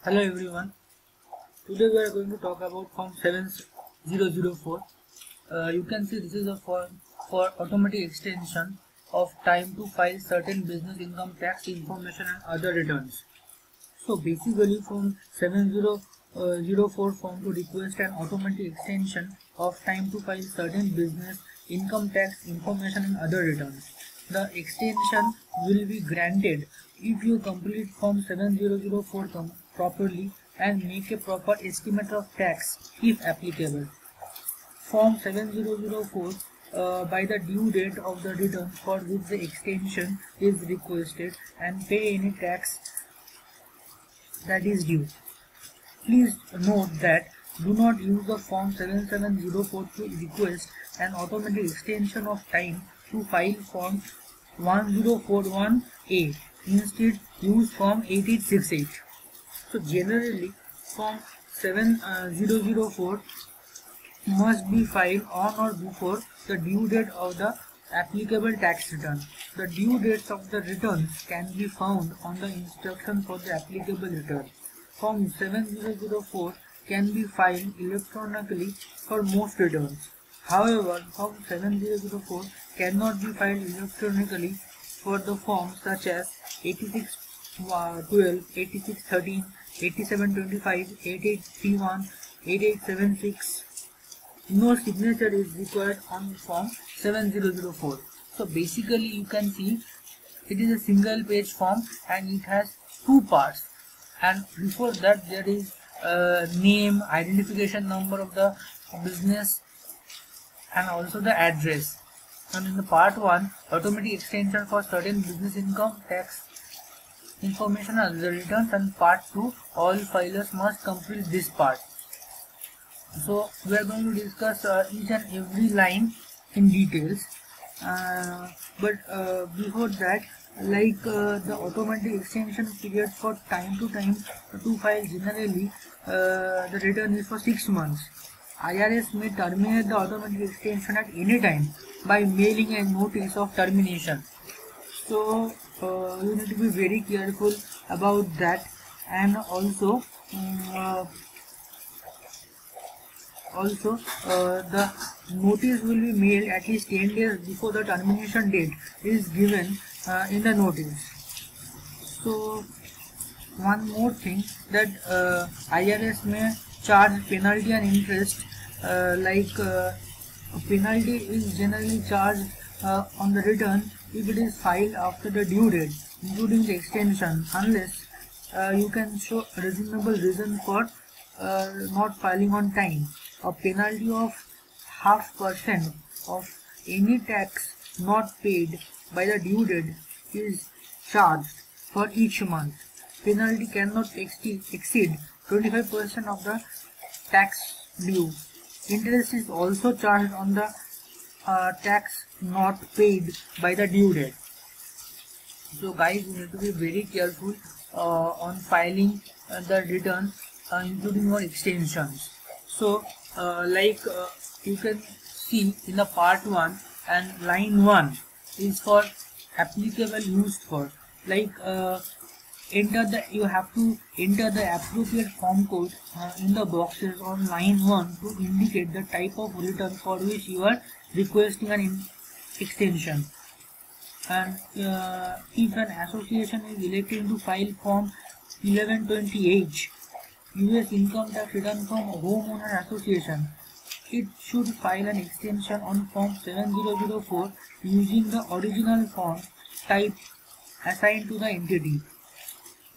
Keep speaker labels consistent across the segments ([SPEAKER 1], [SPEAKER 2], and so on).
[SPEAKER 1] Hello everyone. Today we are going to talk about Form 7004. You can see this is a form for automatic extension of time to file certain business income tax information and other returns. So basically Form 7004 form to request an automatic extension of time to file certain business income tax information and other returns. The extension will be granted if you complete Form 7004 properly and make a proper estimate of tax if applicable. Form 7004 by the due date of the return for which the extension is requested and pay any tax that is due. Please note that do not use the Form 7704 to request an automatic extension of time to file Form 1041A. Instead, use Form 8868. So generally, Form 7004 must be filed on or before the due date of the applicable tax return. The due dates of the returns can be found on the instruction for the applicable return. Form 7004 can be filed electronically for most returns. However, Form 7004 cannot be filed electronically for the forms such as 8612, 8613, 8725, 8831, 8876. No signature is required on Form 7004. So basically you can see it is a single page form and it has two parts, and before that there is name, identification number of the business and also the address. And in the part 1, automatic extension for certain business income tax information and the returns, and part 2, all filers must complete this part. So we are going to discuss each and every line in details, but before that, the automatic extension period for time to file generally the return is for 6 months. IRS may terminate the automatic extension at any time by mailing a notice of termination. So you need to be very careful about that, and also the notice will be mailed at least 10 days before the termination date is given in the notice. So one more thing, that IRS may charge penalty and interest. Penalty is generally charged on the return if it is filed after the due date, including the extension, unless you can show a reasonable reason for not filing on time. A penalty of 0.5% of any tax not paid by the due date is charged for each month. Penalty cannot exceed 25% of the tax due. Interest is also charged on the tax not paid by the due date. So guys, you need to be very careful on filing the return, including your extensions. So you can see in the part 1, and line 1 is for applicable used for, you have to enter the appropriate form code in the boxes on line 1 to indicate the type of return for which you are requesting an extension. And if an association is electing to file Form 1120H, US income tax return from homeowner association, it should file an extension on Form 7004 using the original form type assigned to the entity.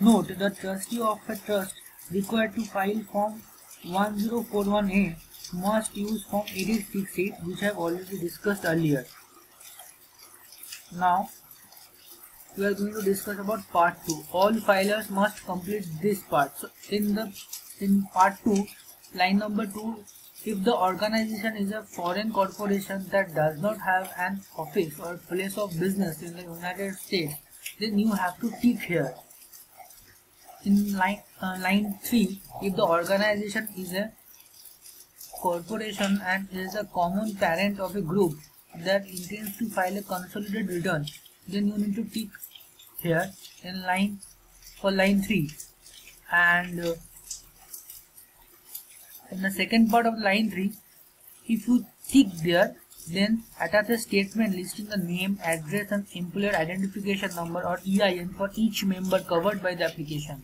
[SPEAKER 1] Note, the trustee of a trust required to file Form 1041A must use Form 8868, which I have already discussed earlier. Now we are going to discuss about part 2. All filers must complete this part. So in part 2, line number 2, if the organization is a foreign corporation that does not have an office or place of business in the United States, then you have to tick here. In line 3, if the organization is a corporation and is a common parent of a group that intends to file a consolidated return, then you need to tick here in line 3. And in the second part of line 3, if you tick there, then attach a statement listing the name, address and employer identification number or EIN for each member covered by the application.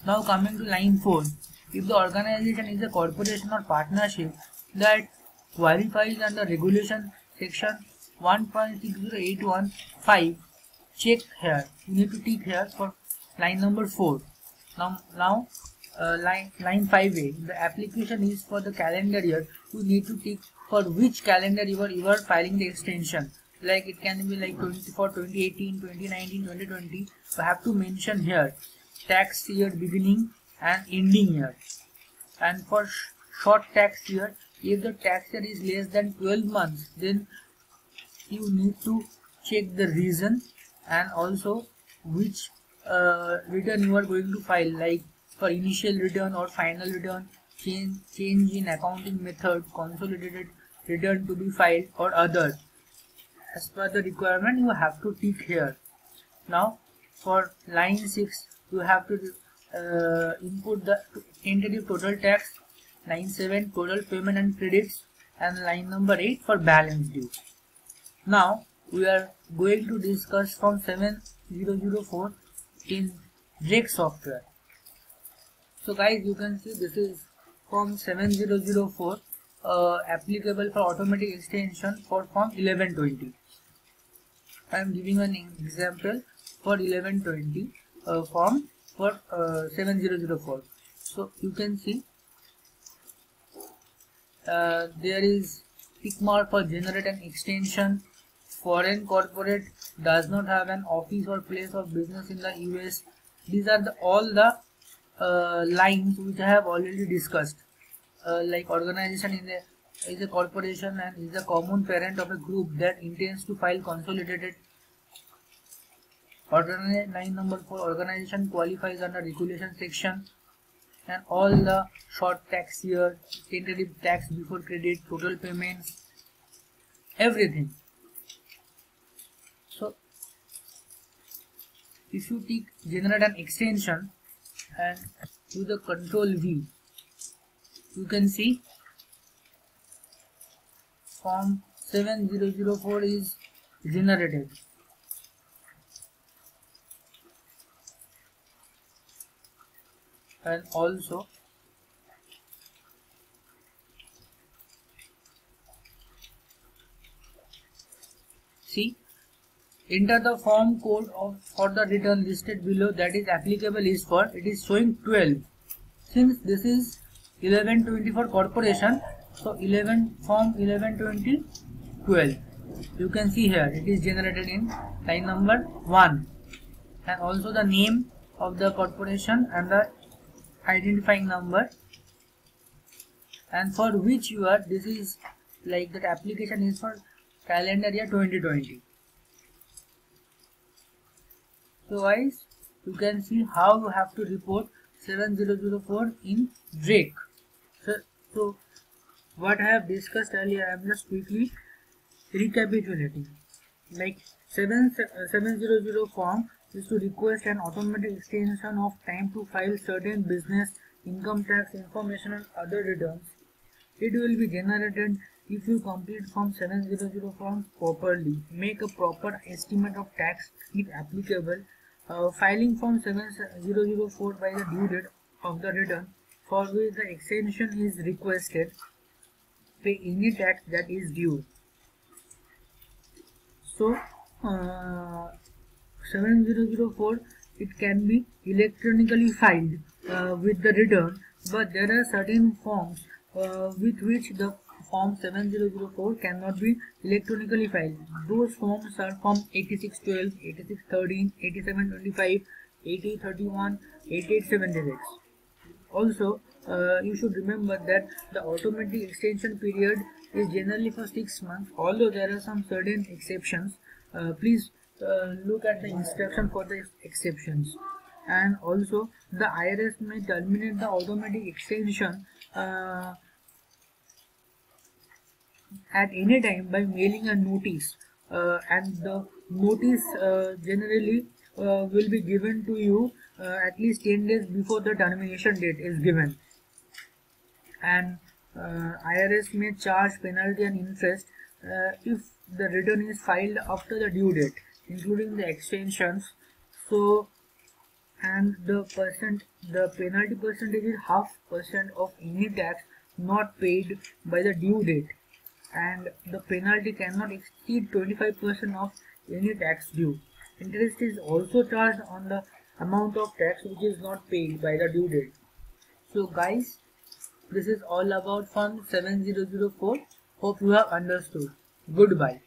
[SPEAKER 1] Now coming to line 4, if the organization is a corporation or partnership that qualifies under regulation section 1.60815, check here. You need to tick here for line number 4. Now line 5A, the application is for the calendar year. You need to tick for which calendar year you are filing the extension. Like it can be like 2018, 2019, 2020. You have to mention here tax year beginning and ending year. And for short tax year, if the tax year is less than 12 months, then you need to check the reason and also which return you are going to file, like for initial return or final return, change in accounting method, consolidated return to be filed or other. As per the requirement, you have to tick here. Now for line 6, you have to input the tentative total tax, line 7 total payment and credits, and line number 8 for balance due. Now we are going to discuss from 7004 in Drake software. So guys, you can see this is form 7004 applicable for automatic extension for form 1120. I am giving an example for 1120 form for 7004. So you can see there is tick mark for generate an extension. Foreign corporate does not have an office or place of business in the US. These are all the lines which I have already discussed. Like organization is a corporation and is a common parent of a group that intends to file consolidated. Line number 4, organization qualifies under regulation section, and all the short tax year, tentative tax before credit, total payments, everything. So if you tick generate an extension and do the control V, you can see form 7004 is generated. And also see, enter the form code for the return listed below that is applicable is for, it is showing 12. Since this is 1120 for corporation, so form 1120 12. You can see here it is generated in line number 1, and also the name of the corporation and the identifying number, and for which year this is, like that application is for calendar year 2020. So guys, you can see how you have to report 7004 in Drake. So what I have discussed earlier, I am just quickly recapitulating. Like 700 form is to request an automatic extension of time to file certain business, income tax information and other returns. It will be generated if you complete form 700 form properly, make a proper estimate of tax if applicable, filing form 7004 by the due date of the return for which the extension is requested, pay any tax that is due. So 7004, it can be electronically filed with the return, but there are certain forms with which the form 7004 cannot be electronically filed. Those forms are form 8612, 8613, 8725, 8831, 8876. Also, you should remember that the automatic extension period is generally for 6 months, although there are some certain exceptions. Please look at the instruction for the exceptions. And also, the IRS may terminate the automatic extension at any time by mailing a notice, and the notice generally will be given to you at least 10 days before the termination date is given, and IRS may charge penalty and interest if the return is filed after the due date, including the extensions. So, and the penalty percentage is 0.5% of any tax not paid by the due date, and the penalty cannot exceed 25% of any tax due. Interest is also charged on the amount of tax which is not paid by the due date. So guys, this is all about Form 7004. Hope you have understood. Goodbye.